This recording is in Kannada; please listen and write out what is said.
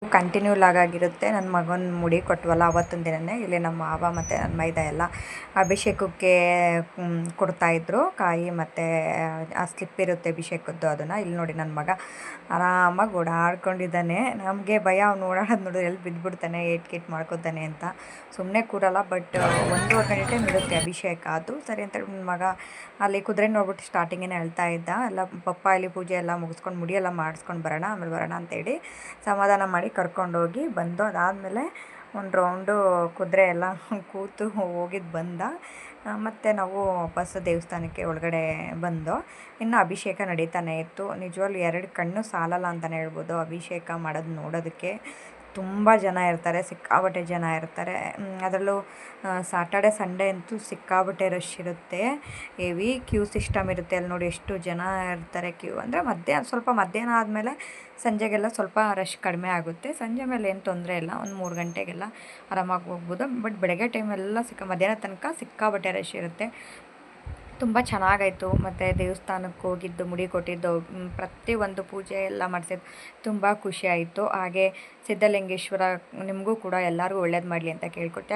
ಕಂಟಿನ್ಯೂ ಲಾಗಾಗಿರುತ್ತೆ. ನನ್ನ ಮಗನ ಮುಡಿ ಕೊಟ್ವಲ್ಲ ಅವತ್ತಿನ ದಿನವೇ ಇಲ್ಲಿ ನಮ್ಮ ಮಾವ ಮತ್ತು ನನ್ನ ಮೈದ ಎಲ್ಲ ಅಭಿಷೇಕಕ್ಕೆ ಕೊಡ್ತಾಯಿದ್ರು ಕಾಯಿ ಮತ್ತು ಆ ಸ್ಲಿಪ್ ಇರುತ್ತೆ ಅಭಿಷೇಕದ್ದು. ಅದನ್ನು ಇಲ್ಲಿ ನೋಡಿ ನನ್ನ ಮಗ ಆರಾಮಾಗಿ ಓಡಾಡ್ಕೊಂಡಿದ್ದಾನೆ. ನಮಗೆ ಭಯ, ಅವ್ನು ಓಡಾಡೋದು ನೋಡಿದ್ರೆ ಎಲ್ಲಿ ಬಿದ್ದುಬಿಡ್ತಾನೆ, ಏಟ್ ಮಾಡ್ಕೊತಾನೆ ಅಂತ ಸುಮ್ಮನೆ ಕೂರಲ್ಲ. ಬಟ್ 1.5 ಗಂಟೆ ಇರುತ್ತೆ ಅಭಿಷೇಕ. ಅದು ಸರಿ ಅಂತೇಳಿ ನನ್ನ ಮಗ ಅಲ್ಲಿ ಕುದುರೆ ನೋಡ್ಬಿಟ್ಟು ಸ್ಟಾರ್ಟಿಂಗೇ ಹೇಳ್ತಾ ಇದ್ದ, ಎಲ್ಲ ಪಪ್ಪ ಇಲ್ಲಿ ಪೂಜೆ ಎಲ್ಲ ಮುಗಿಸ್ಕೊಂಡು ಮುಡಿ ಎಲ್ಲ ಮಾಡಿಸ್ಕೊಂಡು ಬರೋಣ, ಆಮೇಲೆ ಬರೋಣ ಅಂತೇಳಿ ಸಮಾಧಾನ ಮಾಡಿ ಕರ್ಕೊಂಡೋಗಿ ಬಂದು. ಅದಾದಮೇಲೆ ಒಂದು ರೌಂಡು ಕುದುರೆ ಎಲ್ಲ ಕೂತು ಹೋಗಿದ್ದು ಬಂದ. ಮತ್ತು ನಾವು ವಾಪಸ್ ದೇವಸ್ಥಾನಕ್ಕೆ ಒಳಗಡೆ ಬಂದು ಇನ್ನು ಅಭಿಷೇಕ ನಡೀತಾನೆ ಇತ್ತು. ನಿಜವಾಗ್ಲೂ 2 ಕಣ್ಣು ಸಾಲಲ್ಲ ಅಂತಲೇ ಹೇಳ್ಬೋದು ಅಭಿಷೇಕ ಮಾಡೋದು ನೋಡೋದಕ್ಕೆ. ತುಂಬ ಜನ ಇರ್ತಾರೆ, ಸಿಕ್ಕಾಪಟ್ಟೆ ಜನ ಇರ್ತಾರೆ. ಅದರಲ್ಲೂ ಸಾಟರ್ಡೆ ಸಂಡೇ ಅಂತೂ ಸಿಕ್ಕಾಪಟ್ಟೆ ರಶ್ ಇರುತ್ತೆ. ಹೆವಿ ಕ್ಯೂ ಸಿಸ್ಟಮ್ ಇರುತ್ತೆ. ಅಲ್ಲಿ ನೋಡಿ ಎಷ್ಟು ಜನ ಇರ್ತಾರೆ. ಕ್ಯೂ ಅಂದರೆ ಸ್ವಲ್ಪ ಮಧ್ಯಾಹ್ನ ಆದಮೇಲೆ ಸಂಜೆಗೆಲ್ಲ ಸ್ವಲ್ಪ ರಶ್ ಕಡಿಮೆ ಆಗುತ್ತೆ. ಸಂಜೆ ಮೇಲೆ ಏನು ತೊಂದರೆ ಇಲ್ಲ, ಒಂದು 3 ಗಂಟೆಗೆಲ್ಲ ಆರಾಮಾಗಿ ಹೋಗ್ಬೋದು. ಬಟ್ ಬೆಳಗ್ಗೆ ಟೈಮೆಲ್ಲ ಮಧ್ಯಾಹ್ನ ತನಕ ಸಿಕ್ಕಾಪಟ್ಟೆ ರಶ್ ಇರುತ್ತೆ. ತುಂಬ ಚೆನ್ನಾಗಾಯಿತು. ಮತ್ತು ದೇವಸ್ಥಾನಕ್ಕೆ ಹೋಗಿದ್ದು, ಮುಡಿ ಕೊಟ್ಟಿದ್ದು, ಪ್ರತಿಯೊಂದು ಪೂಜೆ ಎಲ್ಲ ಮಾಡಿಸಿದ್ದು ತುಂಬ ಖುಷಿಯಾಯಿತು. ಹಾಗೆ ಸಿದ್ಧಲಿಂಗೇಶ್ವರ ನಿಮಗೂ ಕೂಡ ಎಲ್ಲರಿಗೂ ಒಳ್ಳೇದು ಮಾಡಲಿ ಅಂತ ಕೇಳ್ಕೊಟ್ಟೆ.